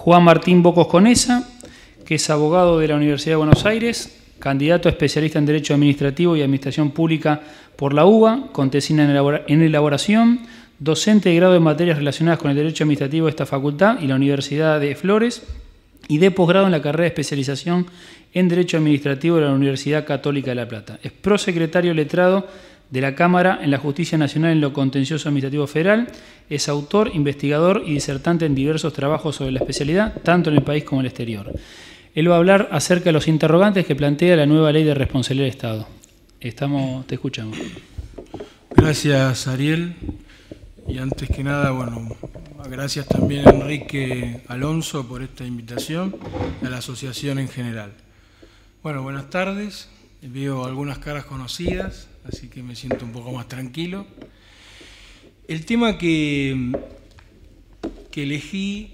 Juan Martín Bocos Conesa, que es abogado de la Universidad de Buenos Aires, candidato a especialista en Derecho Administrativo y Administración Pública por la UBA, con tesina en elaboración, docente de grado en materias relacionadas con el Derecho Administrativo de esta facultad y la Universidad de Flores, y de posgrado en la carrera de especialización en Derecho Administrativo de la Universidad Católica de La Plata. Es prosecretario letrado de la Cámara en la Justicia Nacional en lo Contencioso Administrativo Federal, es autor, investigador y disertante en diversos trabajos sobre la especialidad, tanto en el país como en el exterior. Él va a hablar acerca de los interrogantes que plantea la nueva Ley de Responsabilidad del Estado. Te escuchamos. Gracias, Ariel. Y antes que nada, bueno, gracias también a Enrique Alonso por esta invitación y a la asociación en general. Bueno, buenas tardes. Veo algunas caras conocidas, así que me siento un poco más tranquilo. El tema que elegí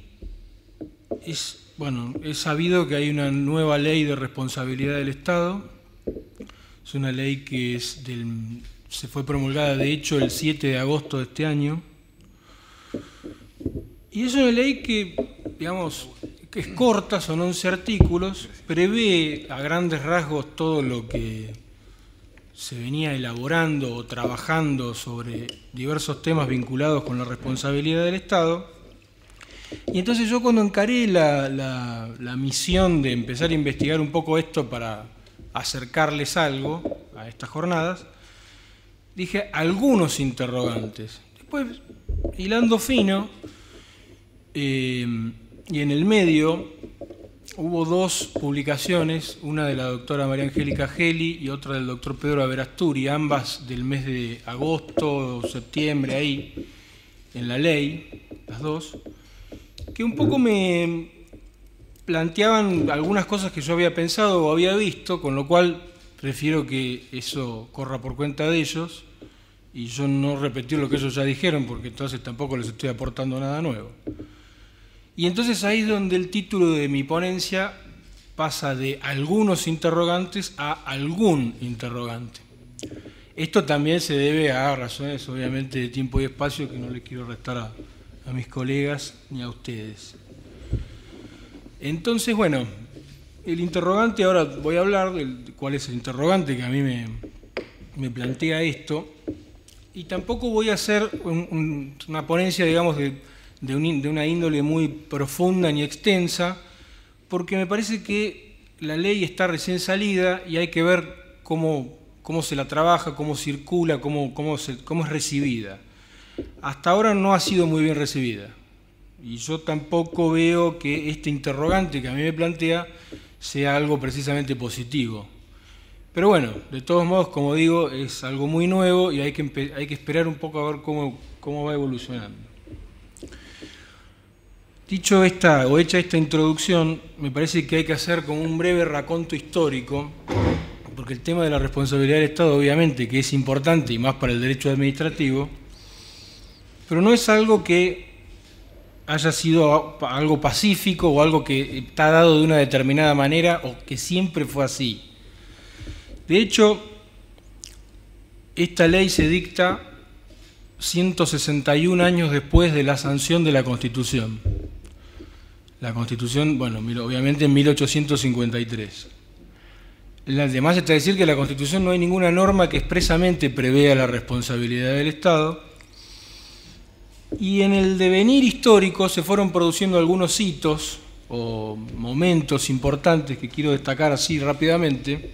es, bueno, es sabido que hay una nueva ley de responsabilidad del Estado. Es una ley que se fue promulgada, de hecho, el 7 de agosto de este año. Y es una ley que, digamos, que es corta, son 11 artículos, prevé a grandes rasgos todo lo que se venía elaborando o trabajando sobre diversos temas vinculados con la responsabilidad del Estado. Y entonces yo, cuando encaré la misión de empezar a investigar un poco esto para acercarles algo a estas jornadas, dije algunos interrogantes. Después, hilando fino, y en el medio hubo dos publicaciones, una de la doctora María Angélica Geli y otra del doctor Pedro Averasturi, ambas del mes de agosto o septiembre, ahí, en la ley, las dos, que un poco me planteaban algunas cosas que yo había pensado o había visto, con lo cual prefiero que eso corra por cuenta de ellos y yo no repetir lo que ellos ya dijeron, porque entonces tampoco les estoy aportando nada nuevo. Y entonces ahí es donde el título de mi ponencia pasa de algunos interrogantes a algún interrogante. Esto también se debe a razones, obviamente, de tiempo y espacio que no le quiero restar a mis colegas ni a ustedes. Entonces, bueno, el interrogante, ahora voy a hablar de cuál es el interrogante que a mí me plantea esto, y tampoco voy a hacer una ponencia, digamos, de una índole muy profunda ni extensa, porque me parece que la ley está recién salida y hay que ver cómo se la trabaja, cómo circula, cómo es recibida. Hasta ahora no ha sido muy bien recibida, y yo tampoco veo que este interrogante que a mí me plantea sea algo precisamente positivo. Pero bueno, de todos modos, como digo, es algo muy nuevo y hay que esperar un poco a ver cómo va evolucionando. Dicho hecha esta introducción, me parece que hay que hacer como un breve raconto histórico, porque el tema de la responsabilidad del Estado, obviamente, que es importante y más para el derecho administrativo, pero no es algo que haya sido algo pacífico o algo que está dado de una determinada manera o que siempre fue así. De hecho, esta ley se dicta 161 años después de la sanción de la Constitución. La Constitución, bueno, obviamente en 1853. Además está decir que en la Constitución no hay ninguna norma que expresamente prevea la responsabilidad del Estado. Y en el devenir histórico se fueron produciendo algunos hitos o momentos importantes que quiero destacar así rápidamente,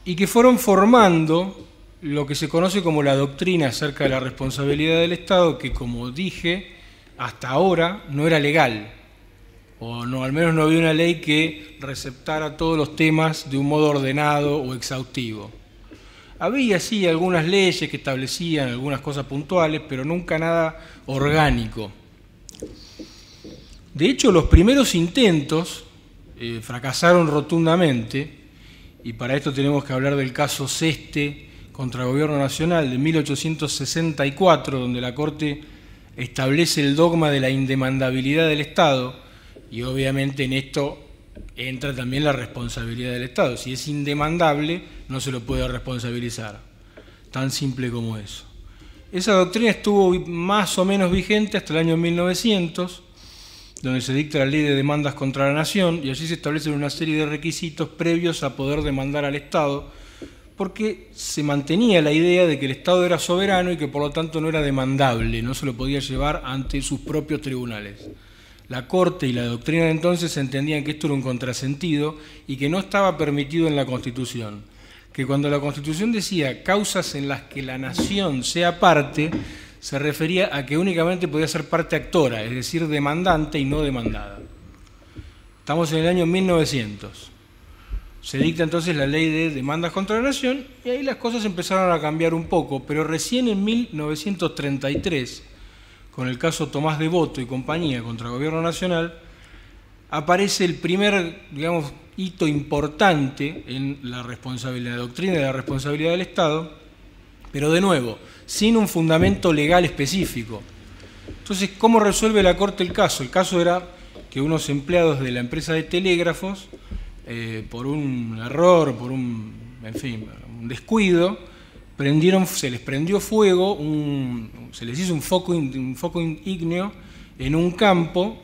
y que fueron formando lo que se conoce como la doctrina acerca de la responsabilidad del Estado, que, como dije, hasta ahora no era legal, o no, al menos no había una ley que receptara todos los temas de un modo ordenado o exhaustivo. Había, sí, algunas leyes que establecían algunas cosas puntuales, pero nunca nada orgánico. De hecho, los primeros intentos fracasaron rotundamente, y para esto tenemos que hablar del caso Seste contra el Gobierno Nacional de 1864, donde la Corte establece el dogma de la indemandabilidad del Estado, y obviamente en esto entra también la responsabilidad del Estado. Si es indemandable, no se lo puede responsabilizar. Tan simple como eso. Esa doctrina estuvo más o menos vigente hasta el año 1900, donde se dicta la ley de demandas contra la nación, y allí se establecen una serie de requisitos previos a poder demandar al Estado, porque se mantenía la idea de que el Estado era soberano y que por lo tanto no era demandable, no se lo podía llevar ante sus propios tribunales. La Corte y la doctrina de entonces entendían que esto era un contrasentido y que no estaba permitido en la Constitución, que cuando la Constitución decía causas en las que la nación sea parte, se refería a que únicamente podía ser parte actora, es decir, demandante y no demandada. Estamos en el año 1900. Se dicta entonces la ley de demandas contra la nación y ahí las cosas empezaron a cambiar un poco, pero recién en 1933, con el caso Tomás Devoto y compañía contra el Gobierno Nacional, aparece el primer, digamos, hito importante en la responsabilidad, la doctrina de la responsabilidad del Estado, pero de nuevo, sin un fundamento legal específico. Entonces, ¿cómo resuelve la Corte el caso? El caso era que unos empleados de la empresa de telégrafos, por un error, por un descuido, se les prendió fuego, se les hizo un foco ígneo en un campo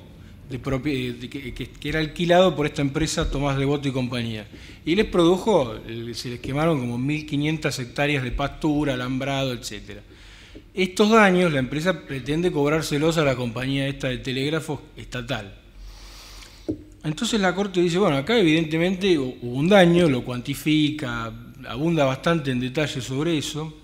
que era alquilado por esta empresa Tomás Devoto y compañía. Y les produjo, se les quemaron como 1.500 hectáreas de pastura, alambrado, etc. Estos daños la empresa pretende cobrárselos a la compañía esta de telégrafos estatal. Entonces la Corte dice, bueno, acá evidentemente hubo un daño, lo cuantifica, abunda bastante en detalle sobre eso,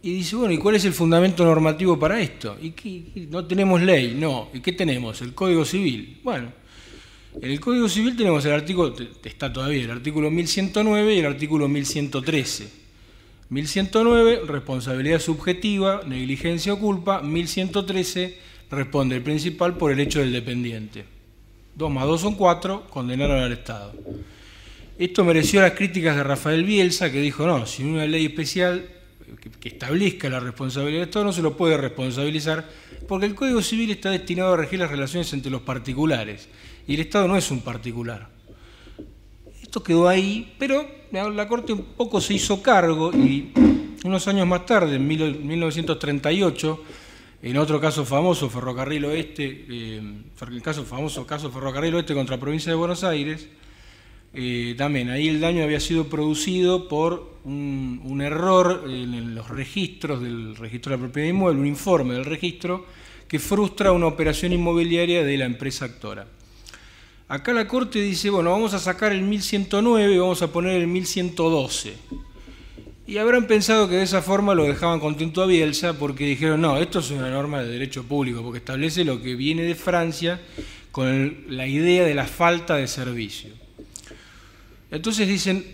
y dice, bueno, ¿y cuál es el fundamento normativo para esto? ¿Y no tenemos ley? No. ¿Y qué tenemos? El Código Civil. Bueno, en el Código Civil tenemos el artículo, está todavía el artículo 1109 y el artículo 1113. 1109, responsabilidad subjetiva, negligencia o culpa. 1113, responde el principal por el hecho del dependiente. 2 más 2 son 4, condenaron al Estado. Esto mereció las críticas de Rafael Bielsa, que dijo, no, si una ley especial que establezca la responsabilidad del Estado no se lo puede responsabilizar, porque el Código Civil está destinado a regir las relaciones entre los particulares, y el Estado no es un particular. Esto quedó ahí, pero la Corte un poco se hizo cargo, y unos años más tarde, en 1938, en otro caso famoso, Ferrocarril Oeste, el famoso caso Ferrocarril Oeste contra la provincia de Buenos Aires, también ahí el daño había sido producido por un error en los registros del registro de la propiedad inmueble, un informe del registro que frustra una operación inmobiliaria de la empresa actora. Acá la Corte dice, bueno, vamos a sacar el 1109 y vamos a poner el 1112. Y habrán pensado que de esa forma lo dejaban contento a Bielsa porque dijeron, no, esto es una norma de derecho público porque establece lo que viene de Francia con la idea de la falta de servicio. Entonces dicen,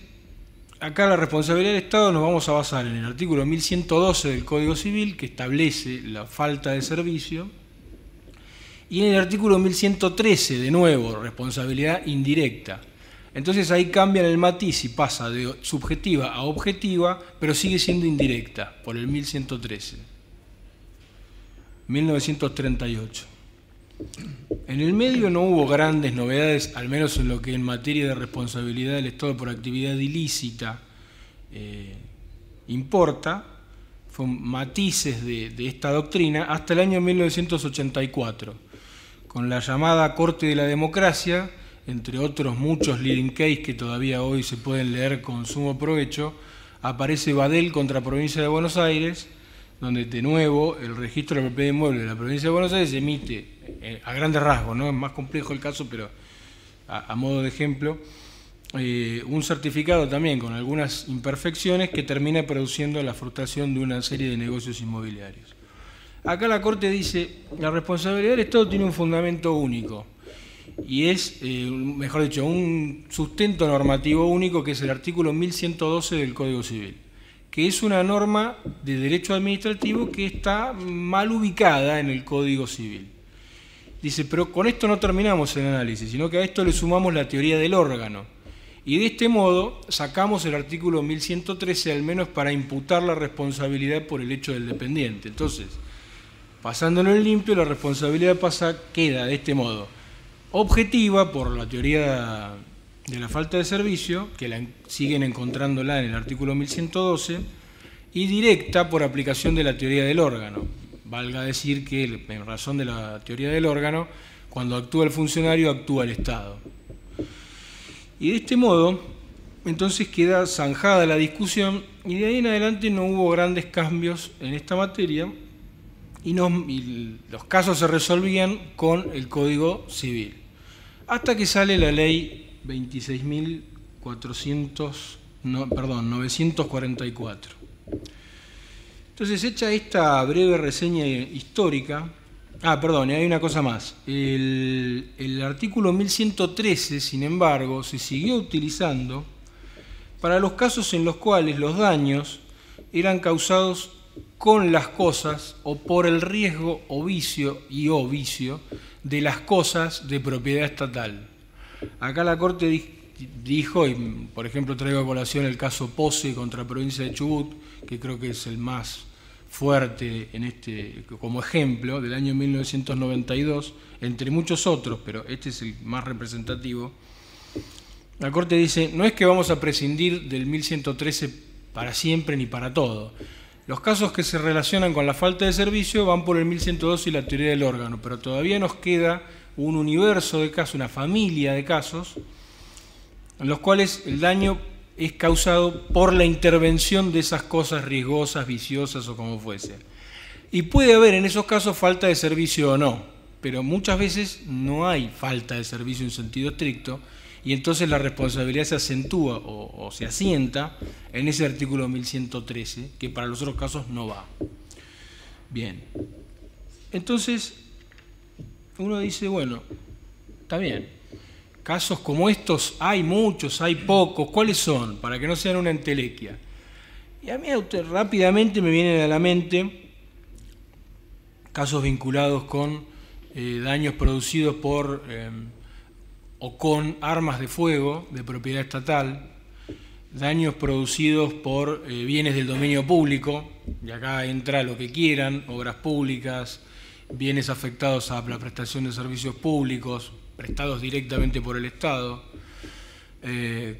acá la responsabilidad del Estado nos vamos a basar en el artículo 1112 del Código Civil, que establece la falta de servicio, y en el artículo 1113, de nuevo, responsabilidad indirecta. Entonces ahí cambian el matiz y pasa de subjetiva a objetiva, pero sigue siendo indirecta, por el 1113. 1938. En el medio no hubo grandes novedades, al menos en lo que en materia de responsabilidad del Estado por actividad ilícita importa, fueron matices de esta doctrina hasta el año 1984, con la llamada Corte de la Democracia, entre otros muchos leading case que todavía hoy se pueden leer con sumo provecho, aparece Badel contra la provincia de Buenos Aires, donde de nuevo el registro de la propiedad inmueble de la provincia de Buenos Aires emite, a grandes rasgos, no es más complejo el caso, pero a modo de ejemplo, un certificado también con algunas imperfecciones que termina produciendo la frustración de una serie de negocios inmobiliarios. Acá la Corte dice, la responsabilidad del Estado tiene un fundamento único, y es, mejor dicho, un sustento normativo único que es el artículo 1112 del Código Civil, que es una norma de derecho administrativo que está mal ubicada en el Código Civil. Dice, pero con esto no terminamos el análisis, sino que a esto le sumamos la teoría del órgano. Y de este modo sacamos el artículo 1113 al menos para imputar la responsabilidad por el hecho del dependiente. Entonces, pasándolo en limpio, la responsabilidad queda de este modo. Objetiva por la teoría de la falta de servicio, que siguen encontrándola en el artículo 1112, y directa por aplicación de la teoría del órgano. Valga decir que, en razón de la teoría del órgano, Cuando actúa el funcionario, actúa el Estado. Y de este modo, entonces queda zanjada la discusión y de ahí en adelante no hubo grandes cambios en esta materia y los casos se resolvían con el Código Civil. Hasta que sale la ley 944. Entonces, hecha esta breve reseña histórica, y hay una cosa más. El artículo 1113, sin embargo, se siguió utilizando para los casos en los cuales los daños eran causados con las cosas o por el riesgo o vicio de las cosas de propiedad estatal. Acá la Corte dijo, y por ejemplo traigo a colación el caso Pose contra provincia de Chubut, que creo que es el más fuerte como ejemplo, del año 1992, entre muchos otros, pero este es el más representativo. La Corte dice, no es que vamos a prescindir del 1113 para siempre ni para todo. Los casos que se relacionan con la falta de servicio van por el 1112 y la teoría del órgano, pero todavía nos queda un universo de casos, una familia de casos, en los cuales el daño es causado por la intervención de esas cosas riesgosas, viciosas o como fuese. Y puede haber en esos casos falta de servicio o no, pero muchas veces no hay falta de servicio en sentido estricto, y entonces la responsabilidad se acentúa o se asienta en ese artículo 1113, que para los otros casos no va. Bien. Entonces, uno dice, bueno, está bien. Casos como estos hay muchos, hay pocos. ¿Cuáles son? Para que no sean una entelequia. Y a mí rápidamente me vienen a la mente casos vinculados con daños producidos por o con armas de fuego de propiedad estatal, daños producidos por bienes del dominio público, y acá entra lo que quieran, obras públicas, bienes afectados a la prestación de servicios públicos, prestados directamente por el Estado,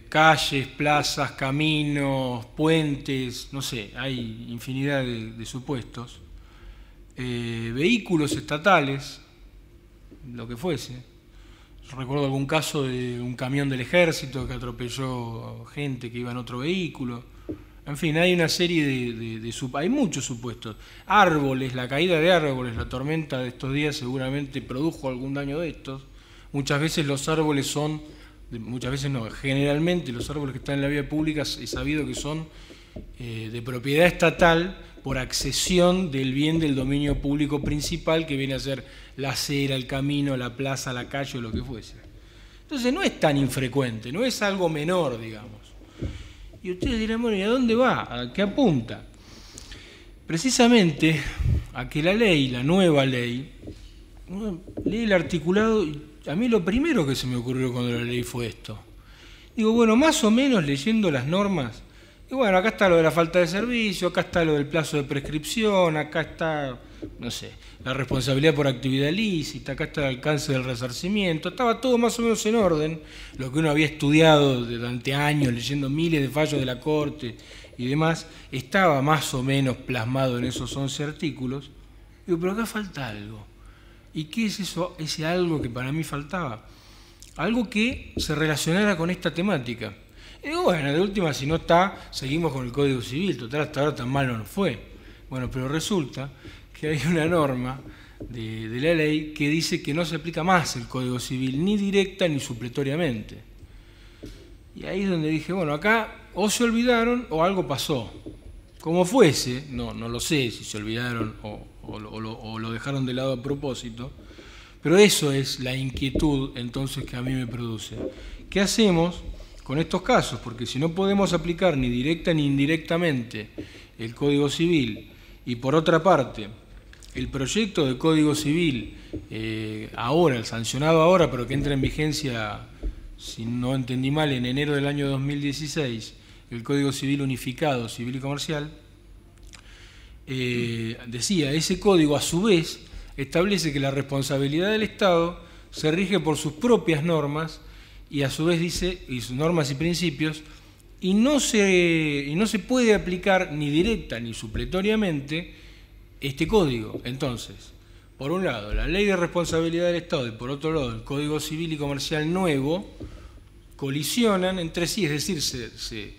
calles, plazas, caminos, puentes, no sé, hay infinidad de supuestos, vehículos estatales, lo que fuese. Recuerdo algún caso de un camión del ejército que atropelló gente que iba en otro vehículo. En fin, hay una serie hay muchos supuestos. Árboles, la caída de árboles, la tormenta de estos días seguramente produjo algún daño de estos. Muchas veces los árboles generalmente los árboles que están en la vía pública es sabido que son de propiedad estatal por accesión del bien del dominio público principal, que viene a ser la acera, el camino, la plaza, la calle o lo que fuese. Entonces no es tan infrecuente, no es algo menor, digamos. Y ustedes dirán, bueno, ¿y a dónde va? ¿A qué apunta? Precisamente a que la ley, la nueva ley, uno lee el articulado y a mí lo primero que se me ocurrió cuando la leí fue esto. Digo, bueno, más o menos leyendo las normas, y bueno, acá está lo de la falta de servicio, acá está lo del plazo de prescripción, acá está, no sé, la responsabilidad por actividad ilícita, acá está el alcance del resarcimiento, estaba todo más o menos en orden, lo que uno había estudiado durante años, leyendo miles de fallos de la Corte y demás, estaba más o menos plasmado en esos 11 artículos. Digo, pero acá falta algo. ¿Y qué es eso, ese algo que para mí faltaba? Algo que se relacionara con esta temática. Y digo, bueno, de última, si no está, seguimos con el Código Civil, total, hasta ahora tan mal no nos fue. Bueno, pero resulta que hay una norma de la ley que dice que no se aplica más el Código Civil, ni directa ni supletoriamente. Y ahí es donde dije, bueno, acá o se olvidaron o algo pasó. Como fuese, no lo sé si se olvidaron o lo dejaron de lado a propósito, pero eso es la inquietud entonces que a mí me produce. ¿Qué hacemos con estos casos? Porque si no podemos aplicar ni directa ni indirectamente el Código Civil, y por otra parte, el proyecto de Código Civil, ahora, el sancionado ahora, pero que entra en vigencia, si no entendí mal, en enero del año 2016, el Código Civil Unificado, Civil y Comercial, decía, ese código a su vez establece que la responsabilidad del Estado se rige por sus propias normas y a su vez dice, y sus normas y principios, y no se puede aplicar ni directa ni supletoriamente este código. Entonces, por un lado, la Ley de Responsabilidad del Estado y por otro lado, el Código Civil y Comercial nuevo, colisionan entre sí, es decir, se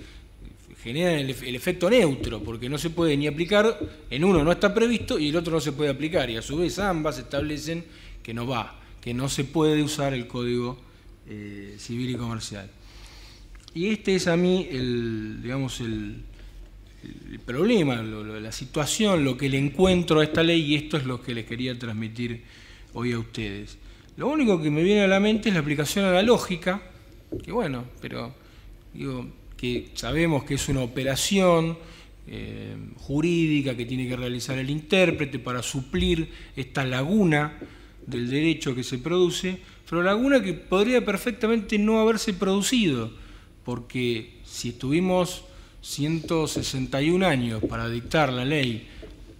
generan el efecto neutro, porque no se puede ni aplicar, en uno no está previsto y el otro no se puede aplicar, y a su vez ambas establecen que no se puede usar el Código Civil y Comercial. Y este es a mí el problema, la situación, lo que le encuentro a esta ley, y esto es lo que les quería transmitir hoy a ustedes. Lo único que me viene a la mente es la aplicación analógica, que bueno, pero digo que sabemos que es una operación jurídica que tiene que realizar el intérprete para suplir esta laguna del derecho que se produce, pero laguna que podría perfectamente no haberse producido, porque si estuvimos 161 años para dictar la ley,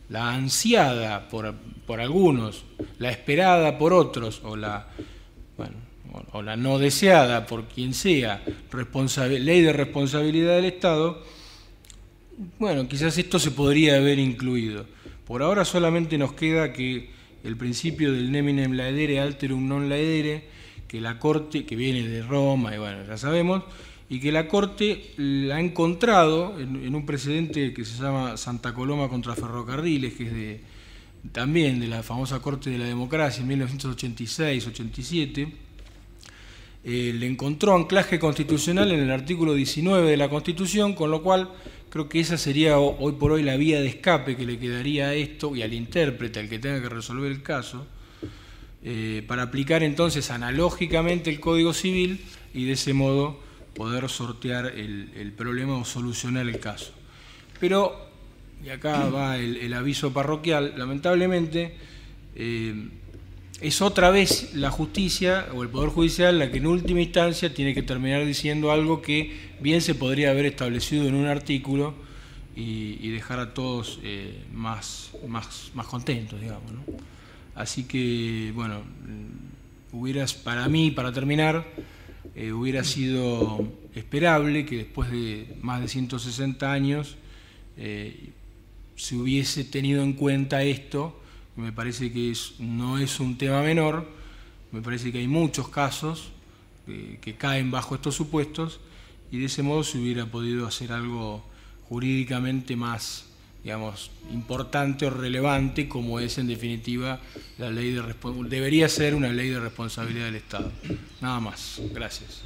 la ansiada por algunos, la esperada por otros, o la no deseada por quien sea, ley de responsabilidad del Estado, bueno, quizás esto se podría haber incluido. Por ahora solamente nos queda que el principio del neminem laedere alterum non laedere, que la Corte, que viene de Roma, y bueno, ya sabemos, y que la Corte la ha encontrado en un precedente que se llama Santa Coloma contra Ferrocarriles, que es también de la famosa Corte de la Democracia en 1986-87, le encontró anclaje constitucional en el artículo 19 de la Constitución, con lo cual creo que esa sería hoy por hoy la vía de escape que le quedaría a esto y al intérprete, al que tenga que resolver el caso, para aplicar entonces analógicamente el Código Civil y de ese modo poder sortear el problema o solucionar el caso. Pero, y acá va el aviso parroquial, lamentablemente es otra vez la justicia o el Poder Judicial la que en última instancia tiene que terminar diciendo algo que bien se podría haber establecido en un artículo y dejar a todos más contentos, digamos, ¿no? Así que, bueno, para mí, para terminar, hubiera sido esperable que después de más de 160 años se hubiese tenido en cuenta esto. Me parece que no es un tema menor, me parece que hay muchos casos que caen bajo estos supuestos y de ese modo se hubiera podido hacer algo jurídicamente más, digamos, importante o relevante, como es en definitiva la ley debería ser una ley de responsabilidad del Estado. Nada más. Gracias.